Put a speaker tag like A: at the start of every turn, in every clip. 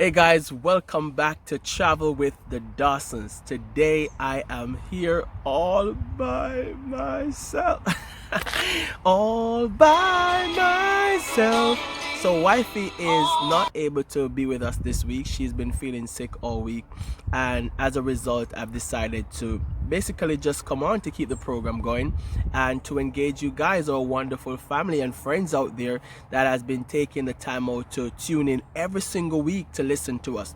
A: Hey guys, welcome back to Travel with the Dawsons. Today I am here all by myself. All by myself. So wifey is not able to be with us this week. She's been feeling sick all week, and as a result I've decided to basically just come on to keep the program going and to engage you guys, our wonderful family and friends out there that has been taking the time out to tune in every single week to listen to us.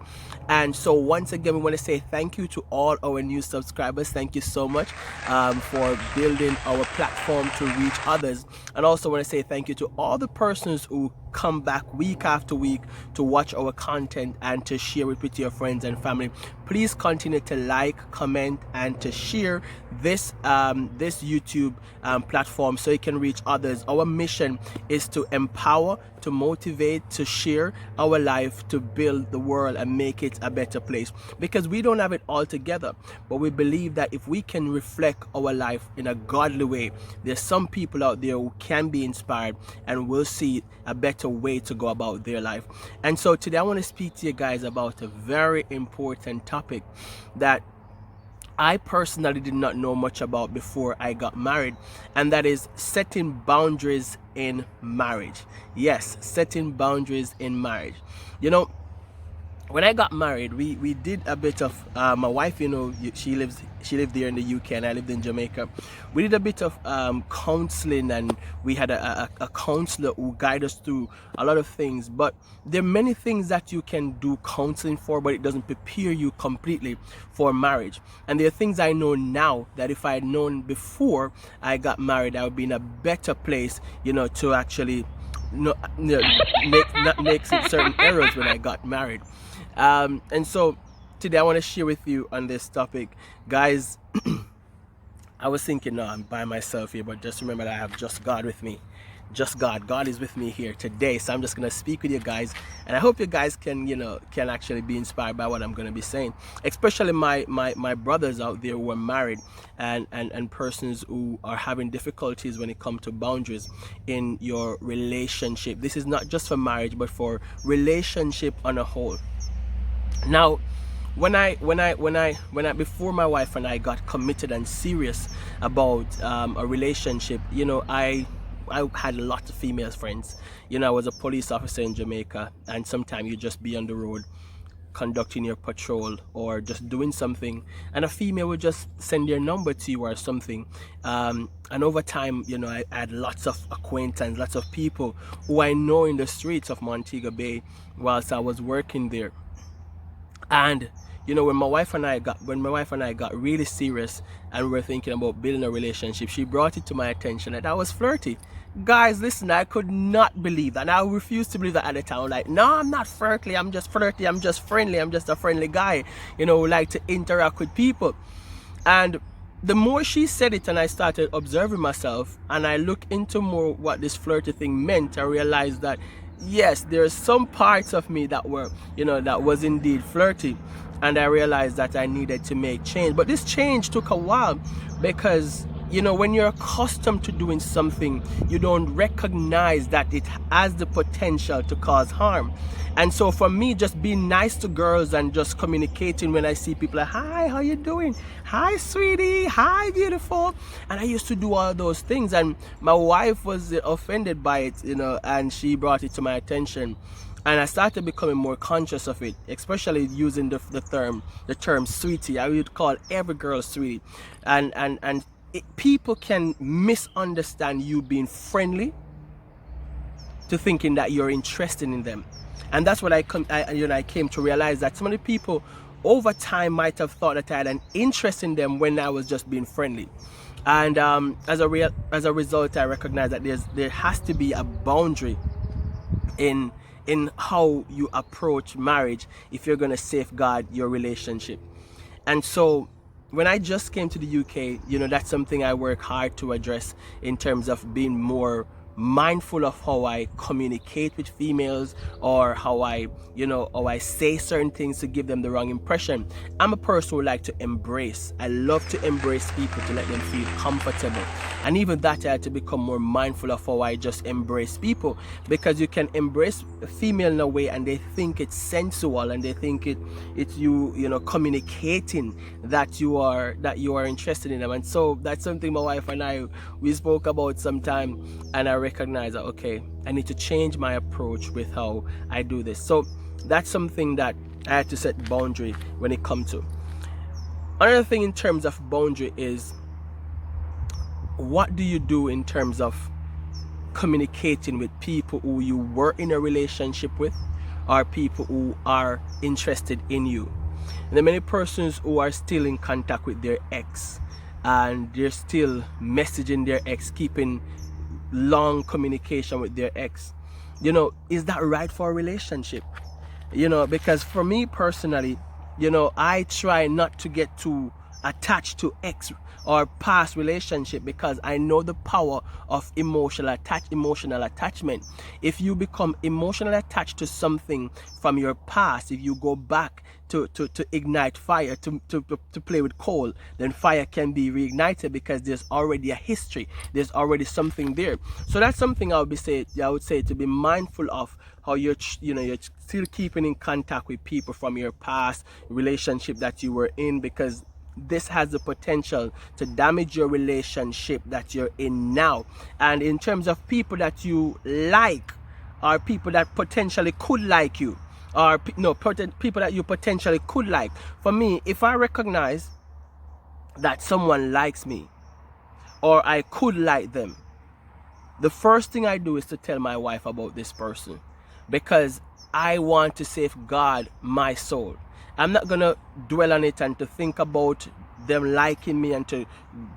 A: And so once again, we want to say thank you to all our new subscribers. Thank you so much for building our platform to reach others. And also want to say thank you to all the persons who come back week after week to watch our content and to share it with your friends and family. Please continue to like, comment, and to share this this YouTube platform so it can reach others. Our mission is to empower, to motivate, to share our life, to build the world and make it a better place, because we don't have it all together, but we believe that if we can reflect our life in a godly way, there's some people out there who can be inspired and will see a better way to go about their life. And so today I want to speak to you guys about a very important topic that I personally did not know much about before I got married, and that is setting boundaries in marriage. Yes, setting boundaries in marriage. You know, when I got married, we did a bit of my wife, she lived there in the UK and I lived in Jamaica. We did a bit of counseling, and we had a counselor who guided us through a lot of things. But there are many things that you can do counseling for, but it doesn't prepare you completely for marriage. And there are things I know now that if I had known before I got married, I would be in a better place, to actually not make certain errors when I got married. And so today I want to share with you on this topic, guys. I was thinking, no, I'm by myself here, but just remember that I have just God with me. Just God is with me here today. So I'm just going to speak with you guys, and I hope you guys can actually be inspired by what I'm going to be saying, especially my brothers out there who are married and persons who are having difficulties when it comes to boundaries in your relationship. This is not just for marriage, but for relationship on a whole. Now, when I before my wife and I got committed and serious about a relationship, I had a lot of female friends. I was a police officer in Jamaica, and sometimes you just be on the road conducting your patrol or just doing something, and a female would just send their number to you or something. And over time, I had lots of acquaintance, lots of people who I know in the streets of Montego Bay whilst I was working there. And when my wife and I got really serious and we were thinking about building a relationship, she brought it to my attention that I was flirty. Guys, listen, I could not believe that, and I refused to believe that at the time. Like, no, I'm not flirty, I'm just flirty, I'm just friendly, I'm just a friendly guy, who like to interact with people. And the more she said it and I started observing myself and I looked into more what this flirty thing meant, I realized that yes, there's some parts of me that were, that was indeed flirty, and I realized that I needed to make change. But this change took a while, because when you're accustomed to doing something, you don't recognize that it has the potential to cause harm. And so for me, just being nice to girls and just communicating when I see people, like, hi, how you doing? Hi, sweetie. Hi, beautiful. And I used to do all those things, and my wife was offended by it, and she brought it to my attention. And I started becoming more conscious of it, especially using the term sweetie. I would call every girl sweetie. And people can misunderstand you being friendly to thinking that you're interested in them. And that's what I came to realize, that some of the people over time might have thought that I had an interest in them when I was just being friendly. And as a result, I recognize that there has to be a boundary in how you approach marriage if you're going to safeguard your relationship. And so when I just came to the UK, that's something I work hard to address in terms of being more mindful of how I communicate with females, or how I say certain things to give them the wrong impression. I'm a person who like to embrace. I love to embrace people, to let them feel comfortable. And even that, I had to become more mindful of how I just embrace people, because you can embrace a female in a way and they think it's sensual, and they think it's you communicating that you are interested in them. And so that's something my wife and I, we spoke about sometime, and I recognize that, okay, I need to change my approach with how I do this. So that's something that I had to set boundary when it comes to. Another thing in terms of boundary is, what do you do in terms of communicating with people who you were in a relationship with, or people who are interested in you? And there are many persons who are still in contact with their ex, and they're still messaging their ex, keeping long communication with their ex. Is that right for a relationship? Because for me personally, I try not to get too attached to ex or past relationship, because I know the power of emotional attachment. If you become emotionally attached to something from your past, if you go back to ignite fire, to play with coal, then fire can be reignited, because there's already a history, there's already something there. So that's something I would say to be mindful of, how you're still keeping in contact with people from your past relationship that you were in, because this has the potential to damage your relationship that you're in now. And in terms of people that you like, or people that potentially could like you, or people that you potentially could like, for me, if I recognize that someone likes me, or I could like them, the first thing I do is to tell my wife about this person, because I want to safeguard my soul. I'm not going to dwell on it and to think about them liking me and to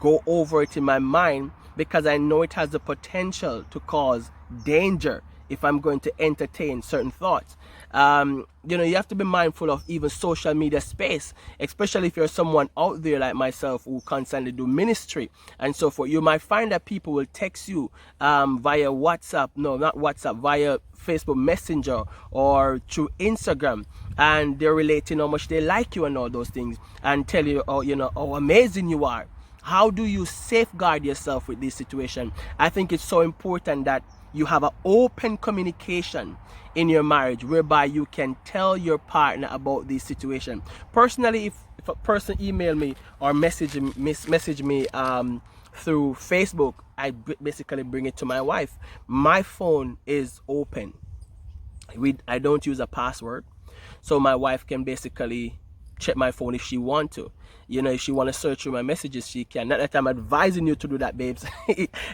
A: go over it in my mind, because I know it has the potential to cause danger if I'm going to entertain certain thoughts. You have to be mindful of even social media space, especially if you're someone out there like myself who constantly do ministry and so forth. You might find that people will text you via WhatsApp, no, not WhatsApp, via Facebook Messenger or through Instagram, and they're relating how much they like you and all those things, and tell you, how amazing you are. How do you safeguard yourself with this situation? I think it's so important that you have an open communication in your marriage, whereby you can tell your partner about this situation. Personally, if a person email me or message me through Facebook, I basically bring it to my wife. My phone is open. I don't use a password, so my wife can basically check my phone if she want to. If she want to search through my messages, she can. Not that I'm advising you to do that, babes,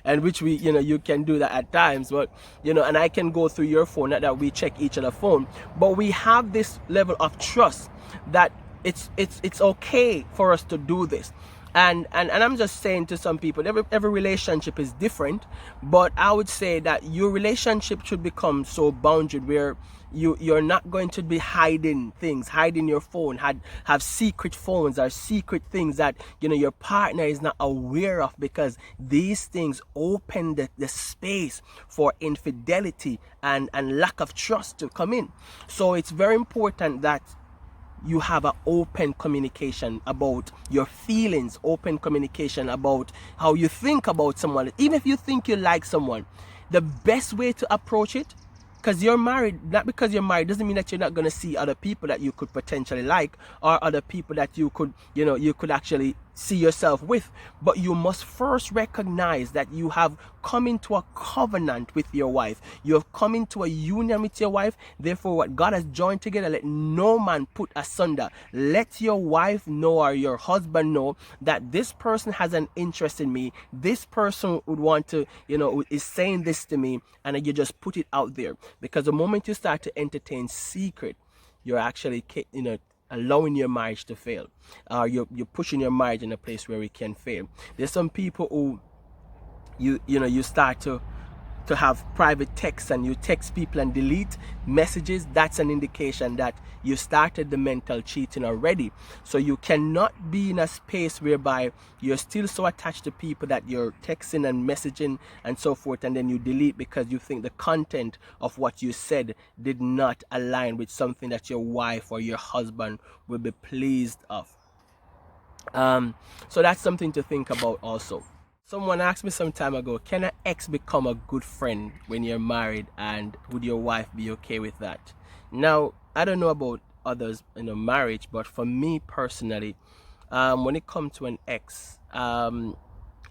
A: and which you can do that at times, but and I can go through your phone. Not that we check each other's phone, but we have this level of trust that it's okay for us to do this. And I'm just saying to some people, every relationship is different, but I would say that your relationship should become so bounded where you're not going to be hiding things, hiding your phone, have secret phones or secret things that your partner is not aware of, because these things open the space for infidelity and lack of trust to come in. So it's very important that you have an open communication about your feelings, open communication about how you think about someone. Even if you think you like someone, the best way to approach it, because you're married, not because you're married doesn't mean that you're not going to see other people that you could potentially like, or other people that you could actually see yourself with, but you must first recognize that you have come into a covenant with your wife. You have come into a union with your wife. Therefore, what God has joined together, let no man put asunder. Let your wife know, or your husband know, that this person has an interest in me. This person would want to, is saying this to me, and you just put it out there. Because the moment you start to entertain secret, you're actually, allowing your marriage to fail. You're pushing your marriage in a place where it can fail. There's some people who you start to to have private texts and you text people and delete messages, that's an indication that you started the mental cheating already. So you cannot be in a space whereby you're still so attached to people that you're texting and messaging and so forth, and then you delete because you think the content of what you said did not align with something that your wife or your husband will be pleased of. So that's something to think about also. Someone asked me some time ago, can an ex become a good friend when you're married, and would your wife be okay with that? Now, I don't know about others in a marriage, but for me personally, when it comes to an ex, I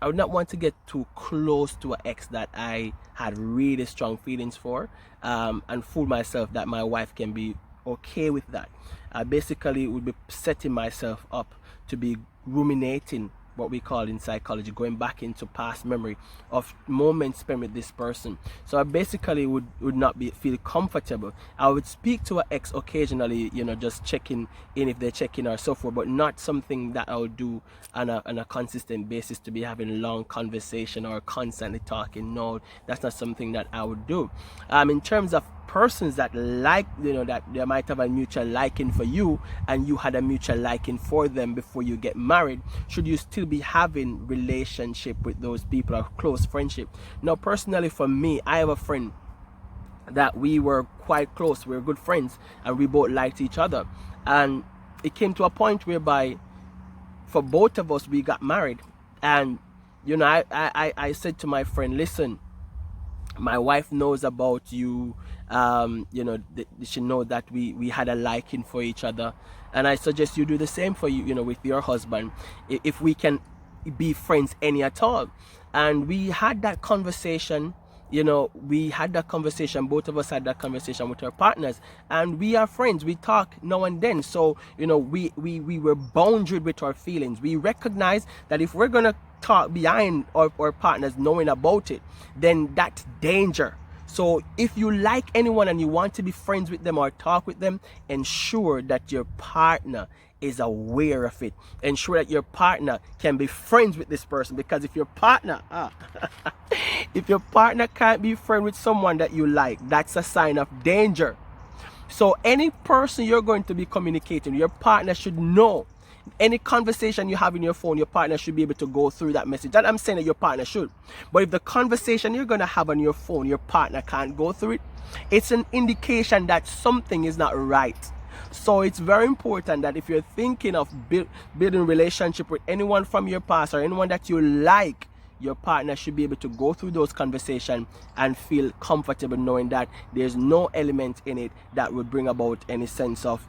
A: would not want to get too close to an ex that I had really strong feelings for, and fool myself that my wife can be okay with that. I basically would be setting myself up to be ruminating, what we call in psychology, going back into past memory of moments spent with this person. So I basically would not feel comfortable. I would speak to an ex occasionally, just checking in if they're checking or so forth, but not something that I would do on a consistent basis, to be having long conversation or constantly talking. No, that's not something that I would do. In terms of persons that like, that they might have a mutual liking for you and you had a mutual liking for them before you get married, should you still be having relationship with those people or close friendship? Now, personally for me, I have a friend that we were quite close, we were good friends, and we both liked each other, and it came to a point whereby for both of us we got married. And I said to my friend, listen, my wife knows about you. She know that we had a liking for each other, and I suggest you do the same for you, with your husband, if we can be friends any at all. And we had that conversation. Both of us had that conversation with our partners, and we are friends, we talk now and then. So we were boundaried with our feelings. We recognize that if we're gonna talk behind our partners knowing about it, then that's danger. So if you like anyone and you want to be friends with them or talk with them, ensure that your partner is aware of it. Ensure that your partner can be friends with this person, because if your partner if your partner can't be friends with someone that you like, that's a sign of danger. So any person you're going to be communicating, your partner should know. Any conversation you have in your phone, your partner should be able to go through that message. And I'm saying that your partner should. But if the conversation you're going to have on your phone, your partner can't go through it, it's an indication that something is not right. So it's very important that if you're thinking of building a relationship with anyone from your past or anyone that you like, your partner should be able to go through those conversations and feel comfortable knowing that there's no element in it that would bring about any sense of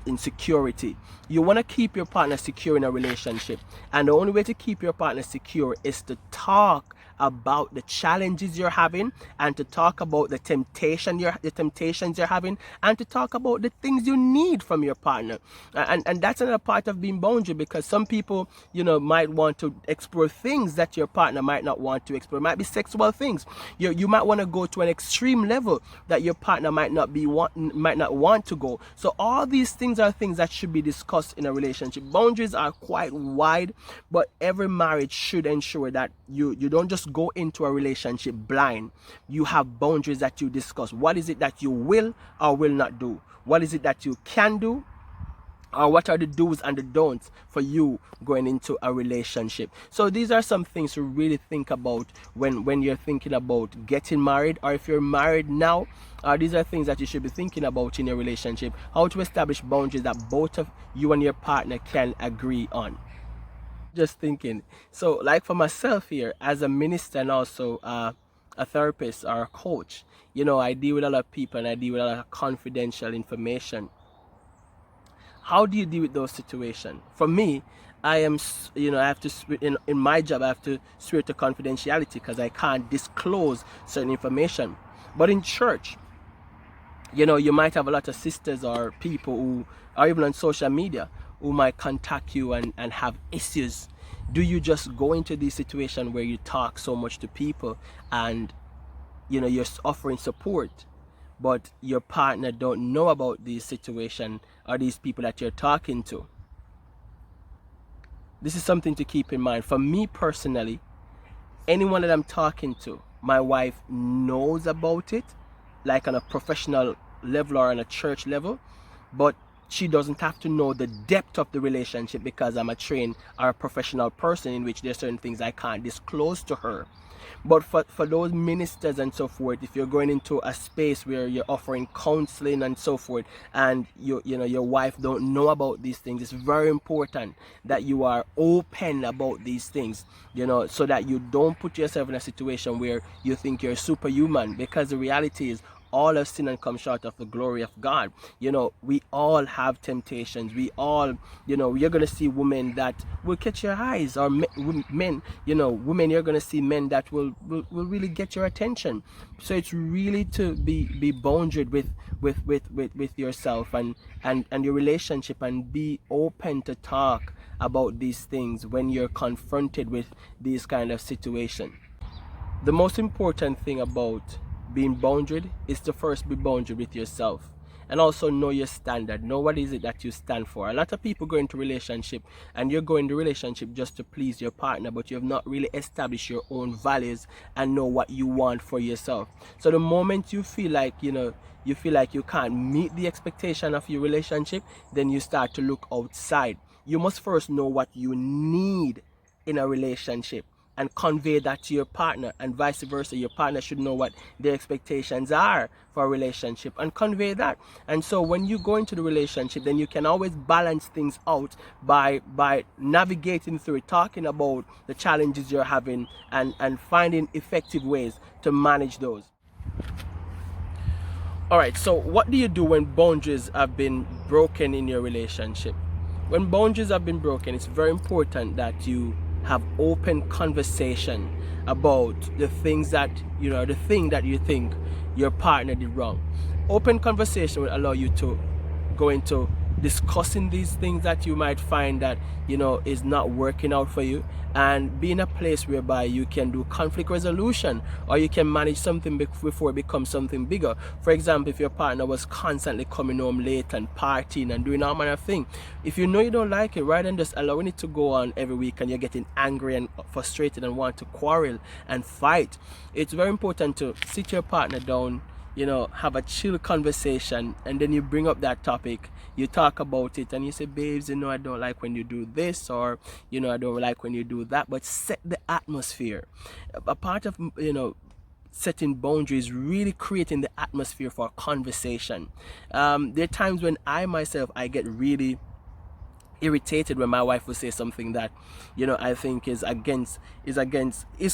A: insecurity. You want to keep your partner secure in a relationship, and the only way to keep your partner secure is to talk about the challenges you're having, and to talk about the temptations you're having, and to talk about the things you need from your partner. And that's another part of being boundary, because some people might want to explore things that your partner might not want to explore. It might be sexual things. You might want to go to an extreme level that your partner might not want to go. So all these things are things that should be discussed in a relationship. Boundaries are quite wide, but every marriage should ensure that you don't just go into a relationship blind. You have boundaries that you discuss. What is it that you will or will not do? What is it that you can do? Or what are the do's and the don'ts for you going into a relationship? So these are some things to really think about when you're thinking about getting married, or if you're married now. These are things that you should be thinking about in your relationship. How to establish boundaries that both of you and your partner can agree on. Just thinking. So like for myself here, as a minister and also a therapist or a coach, I deal with a lot of people and I deal with a lot of confidential information. How do you deal with those situations? For me, I am, I have to, in my job, I have to swear to confidentiality because I can't disclose certain information. But in church, you might have a lot of sisters or people who are even on social media who might contact you and have issues. Do you just go into this situation where you talk so much to people and, you're offering support, but your partner don't know about this situation or these people that you're talking to? This is something to keep in mind. For me personally, anyone that I'm talking to, my wife knows about it, like on a professional level or on a church level, but she doesn't have to know the depth of the relationship because I'm a trained or a professional person in which there's certain things I can't disclose to her. But for those ministers and so forth, if you're going into a space where you're offering counseling and so forth, and your wife don't know about these things, it's very important that you are open about these things, so that you don't put yourself in a situation where you think you're superhuman, because the reality is all have sinned and come short of the glory of God. We all have temptations. We all, you're going to see women that will catch your eyes, or men, women, you're going to see men that will really get your attention. So it's really to be boundaried with yourself and your relationship, and be open to talk about these things when you're confronted with these kind of situations. The most important thing about being boundaried is to first be boundaried with yourself, and also know your standard. Know what is it that you stand for. A lot of people go into relationship, and you're going to relationship just to please your partner, but you have not really established your own values and know what you want for yourself. So the moment you feel like you can't meet the expectation of your relationship, then you start to look outside. You must first know what you need in a relationship and convey that to your partner, and vice versa. Your partner should know what their expectations are for a relationship and convey that. And so when you go into the relationship, then you can always balance things out by navigating through it, talking about the challenges you're having, and finding effective ways to manage those. All right, so what do you do when boundaries have been broken in your relationship? When boundaries have been broken, it's very important that you have open conversation about the things that the thing that you think your partner did wrong. Open conversation will allow you to go into discussing these things that you might find that is not working out for you, and be in a place whereby you can do conflict resolution, or you can manage something before it becomes something bigger. For example, if your partner was constantly coming home late and partying and doing all manner of things, if you know you don't like it, rather than just allowing it to go on every week and you're getting angry and frustrated and want to quarrel and fight, it's very important to sit your partner down, have a chill conversation, and then you bring up that topic, you talk about it, and you say, babes, I don't like when you do this, or I don't like when you do that, but set the atmosphere. A part of setting boundaries, really creating the atmosphere for a conversation. There are times when I get really irritated when my wife will say something that I think is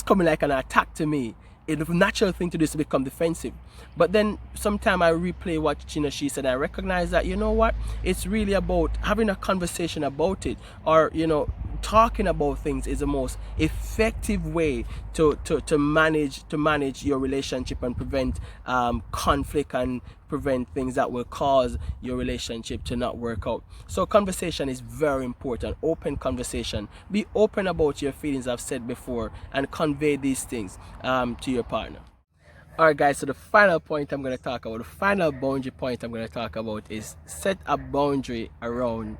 A: coming like an attack to me. It's a natural thing to do is to become defensive, but then sometimes I replay what she said. I recognize that what, it's really about having a conversation about it, or talking about things is the most effective way to manage your relationship and prevent conflict, and prevent things that will cause your relationship to not work out. So conversation is very important. Open conversation. Be open about your feelings, I've said before, and convey these things to your partner. Alright guys, so the final point I'm going to talk about, the final boundary point I'm going to talk about, is set a boundary around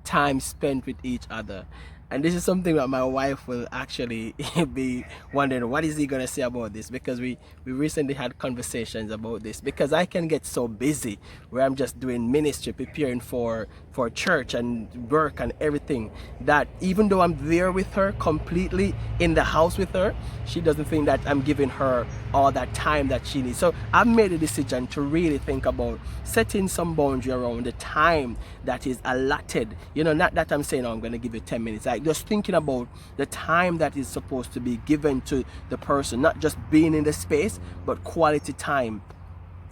A: time spent with each other. And this is something that my wife will actually be wondering, what is he going to say about this? Because we recently had conversations about this, because I can get so busy where I'm just doing ministry, preparing for church and work and everything, that even though I'm there with her, completely in the house with her, she doesn't think that I'm giving her all that time that she needs. So I've made a decision to really think about setting some boundary around the time that is allotted. Not that I'm saying, oh, I'm going to give you 10 minutes. Like, just thinking about the time that is supposed to be given to the person, not just being in the space, but quality time.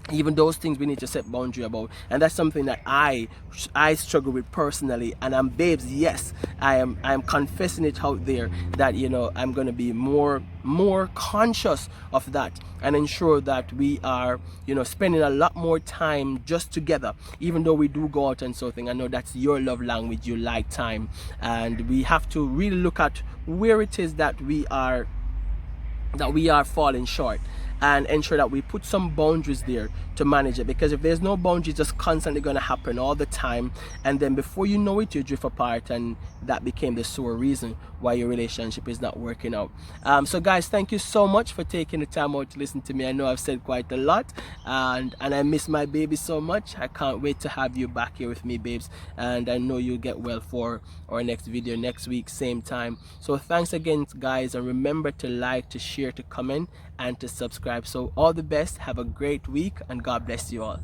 A: Even those things we need to set boundary about, and that's something that I struggle with personally. And I'm, babes, yes, I am confessing it out there that I'm going to be more conscious of that, and ensure that we are spending a lot more time just together. Even though we do go out and something, I know that's your love language, you like time, and we have to really look at where it is that we are falling short, and ensure that we put some boundaries there to manage it. Because if there's no boundaries, it's just constantly going to happen all the time, and then before you know it, you drift apart, and that became the sole reason why your relationship is not working out. So guys, thank you so much for taking the time out to listen to me. I know I've said quite a lot, and I miss my baby so much. I can't wait to have you back here with me, babes, and I know you'll get well for our next video next week, same time. So thanks again, guys, and remember to like, to share, to comment, and to subscribe. So all the best, have a great week, and God bless you all.